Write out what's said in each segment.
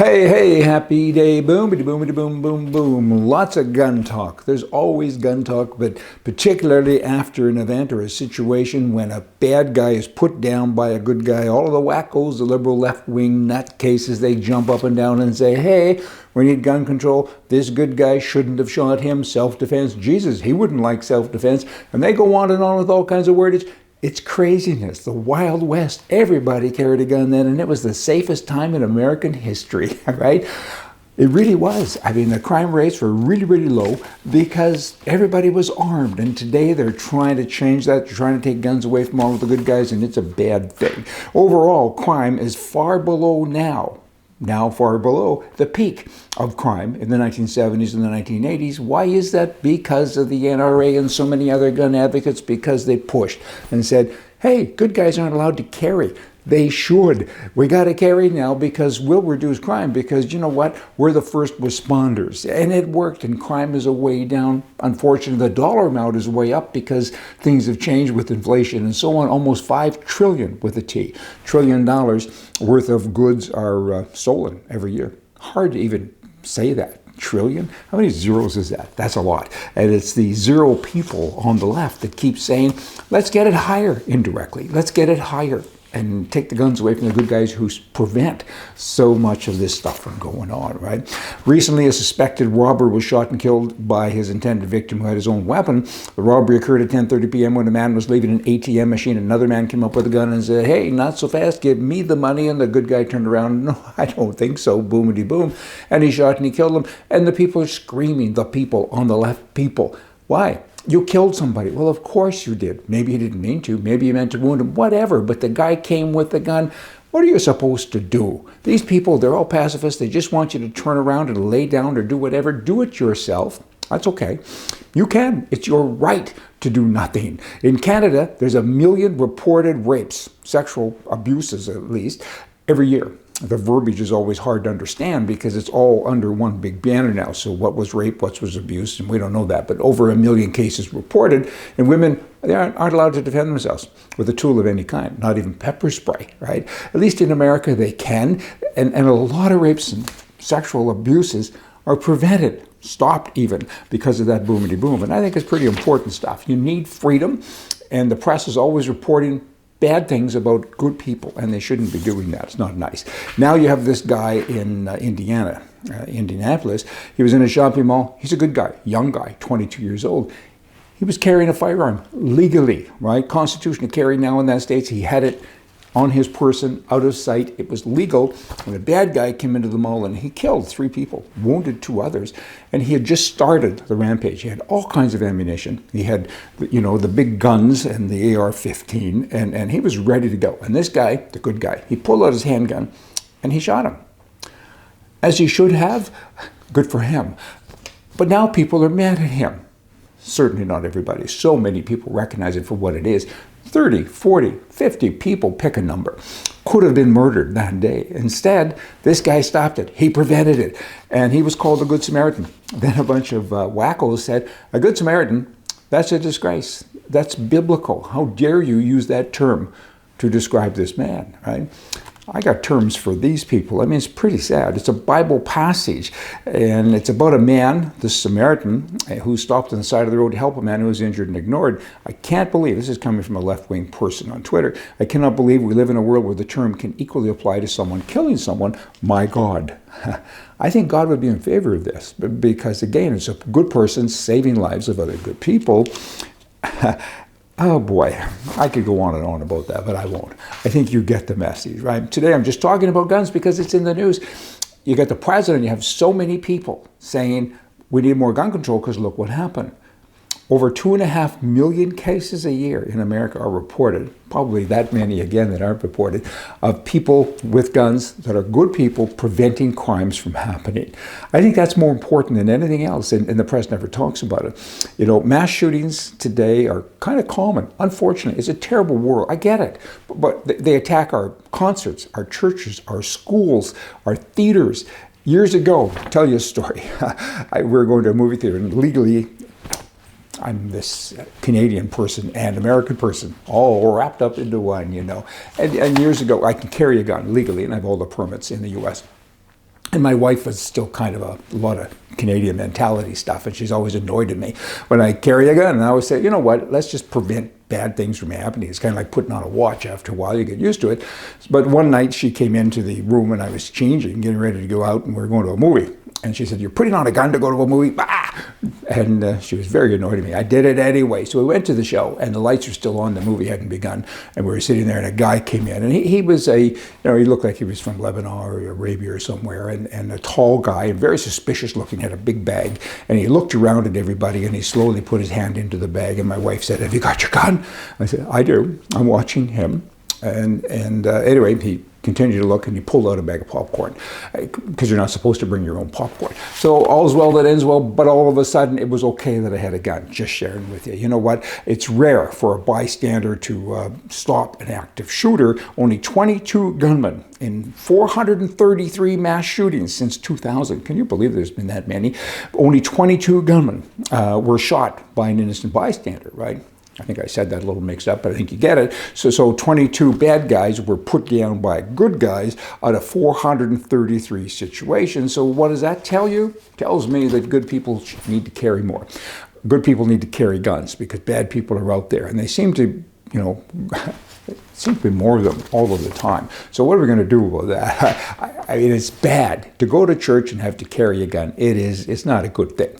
Hey, hey, happy day, boomity, boomity, boom, boom, boom. Lots of gun talk. There's always gun talk, but particularly after an event or a situation when a bad guy is put down by a good guy, all of the wackos, the liberal left-wing nutcases, they jump up and down and say, hey, we need gun control. This good guy shouldn't have shot him. Self-defense. Jesus, he wouldn't like self-defense. And they go on and on with all kinds of wordage. It's craziness, the Wild West. Everybody carried a gun then, and it was the safest time in American history, right? It really was. I mean, the crime rates were really, really low because everybody was armed. And today they're trying to change that. They're trying to take guns away from all of the good guys, and it's a bad thing. Overall, crime is far below now far below the peak of crime in the 1970s and the 1980s. Why is that? Because of the NRA and so many other gun advocates, because they pushed and said, hey, good guys aren't allowed to carry. They should. We got to carry now because we'll reduce crime, because you know what? We're the first responders. And it worked, and crime is a way down. Unfortunately, the dollar amount is way up because things have changed with inflation and so on. Almost $5 trillion with a T, $trillion worth of goods are stolen every year. Hard to even say that. Trillion? How many zeros is that? That's a lot. And it's the zero people on the left that keep saying, let's get it higher indirectly. Let's get it higher and take the guns away from the good guys who prevent so much of this stuff from going on, right? Recently, a suspected robber was shot and killed by his intended victim who had his own weapon. The robbery occurred at 10:30 p.m. when a man was leaving an ATM machine. Another man came up with a gun and said, hey, not so fast, give me the money. And the good guy turned around, no, I don't think so, boomity boom. And he shot and he killed him. And the people are screaming, the people on the left, people. Why? You killed somebody. Well, of course you did. Maybe you didn't mean to. Maybe you meant to wound him. Whatever. But the guy came with the gun. What are you supposed to do? These people, they're all pacifists. They just want you to turn around and lay down or do whatever. Do it yourself. That's okay. You can. It's your right to do nothing. In Canada, there's 1 million reported rapes, sexual abuses at least, every year. The verbiage is always hard to understand because it's all under one big banner now. So what was rape, what was abuse, and we don't know that. But over 1 million cases reported, and women, they aren't allowed to defend themselves with a tool of any kind, not even pepper spray, right? At least in America they can, and a lot of rapes and sexual abuses are prevented, stopped even, because of that boomity boom. And I think it's pretty important stuff. You need freedom, and the press is always reporting bad things about good people, and they shouldn't be doing that. It's not nice. Now you have this guy in Indianapolis. He was in a shopping mall. He's a good guy, young guy, 22 years old. He was carrying a firearm legally, right? Constitution to carry now in that state. He had it on his person, out of sight. It was legal. And a bad guy came into the mall and he killed 3 people, wounded 2 others. And he had just started the rampage. He had all kinds of ammunition. He had, you know, the big guns and the AR-15, and he was ready to go. And this guy, the good guy, he pulled out his handgun and he shot him. As he should have. Good for him. But now people are mad at him. Certainly not everybody. So many people recognize it for what it is. 30, 40, 50 people, pick a number, could have been murdered that day. Instead, this guy stopped it. He prevented it. And he was called a Good Samaritan. Then a bunch of wackos said, a Good Samaritan, that's a disgrace. That's biblical. How dare you use that term to describe this man, right? I got terms for these people. I mean, it's pretty sad. It's a Bible passage, and it's about a man, the Samaritan, who stopped on the side of the road to help a man who was injured and ignored. I can't believe, this is coming from a left-wing person on Twitter, I cannot believe we live in a world where the term can equally apply to someone killing someone. My God. I think God would be in favor of this, because again, it's a good person saving lives of other good people. Oh boy, I could go on and on about that, but I won't. I think you get the message, right? Today I'm just talking about guns because it's in the news. You got the president, you have so many people saying we need more gun control because look what happened. Over 2.5 million cases a year in America are reported, probably that many again that aren't reported, of people with guns that are good people preventing crimes from happening. I think that's more important than anything else, and the press never talks about it. You know, mass shootings today are kind of common. Unfortunately, it's a terrible world. I get it. But they attack our concerts, our churches, our schools, our theaters. Years ago, I'll tell you a story. We were going to a movie theater, and legally, I'm this Canadian person and American person, all wrapped up into one, you know. And years ago, I can carry a gun legally, and I have all the permits in the U.S. And my wife was still kind of a lot of Canadian mentality stuff, and she's always annoyed at me when I carry a gun. And I always say, you know what, let's just prevent bad things from happening. It's kind of like putting on a watch. After a while, you get used to it. But one night she came into the room and I was changing, getting ready to go out, and we were going to a movie. And she said, "You're putting on a gun to go to a movie?" And she was very annoyed at me. I did it anyway. So we went to the show, and the lights were still on. The movie hadn't begun. And we were sitting there, and a guy came in. And he was he looked like he was from Lebanon or Arabia or somewhere, and a tall guy, and very suspicious looking, had a big bag. And he looked around at everybody, and he slowly put his hand into the bag. And my wife said, "Have you got your gun?" I said, "I do. I'm watching him." And anyway, he continued to look, and he pulled out a bag of popcorn, because you're not supposed to bring your own popcorn. So all's well that ends well, but all of a sudden it was okay that I had a gun. Just sharing with you. You know what? It's rare for a bystander to stop an active shooter. Only 22 gunmen in 433 mass shootings since 2000. Can you believe there's been that many? Only 22 gunmen were shot by an innocent bystander, right? I think I said that a little mixed up, but I think you get it. So 22 bad guys were put down by good guys out of 433 situations. So what does that tell you? It tells me that good people need to carry more. Good people need to carry guns because bad people are out there, and they seem to, seem to be more of them all of the time. So what are we going to do about that? I mean, it's bad to go to church and have to carry a gun. It's not a good thing.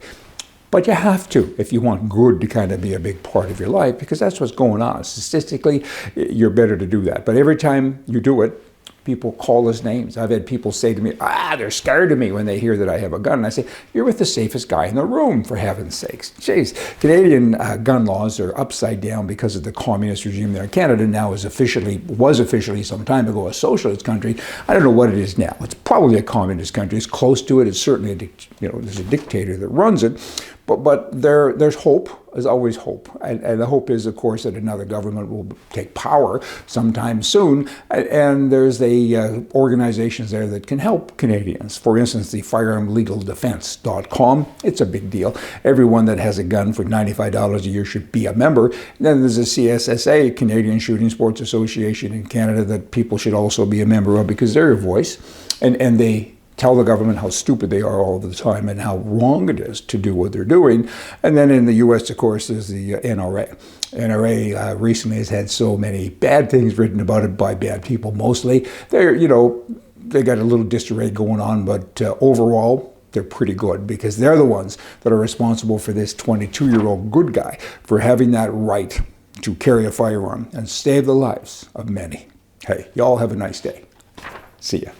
But you have to if you want good to kind of be a big part of your life, because that's what's going on. Statistically, you're better to do that. But every time you do it, people call us names. I've had people say to me, they're scared of me when they hear that I have a gun. And I say, you're with the safest guy in the room, for heaven's sakes. Jeez, Canadian gun laws are upside down because of the communist regime there. Canada now was officially some time ago a socialist country. I don't know what it is now. It's probably a communist country. It's close to it. It's certainly there's a dictator that runs it. But there's hope. There's always hope. And the hope is, of course, that another government will take power sometime soon. And there's organizations there that can help Canadians. For instance, the Firearm Legal Defense.com. It's a big deal. Everyone that has a gun for $95 a year should be a member. And then there's a CSSA, Canadian Shooting Sports Association in Canada, that people should also be a member of because they're a voice. And they tell the government how stupid they are all the time and how wrong it is to do what they're doing. And then in the U.S., of course, there's the NRA. NRA recently has had so many bad things written about it by bad people mostly. They got a little disarray going on, but overall, they're pretty good because they're the ones that are responsible for this 22-year-old good guy for having that right to carry a firearm and save the lives of many. Hey, y'all have a nice day. See ya.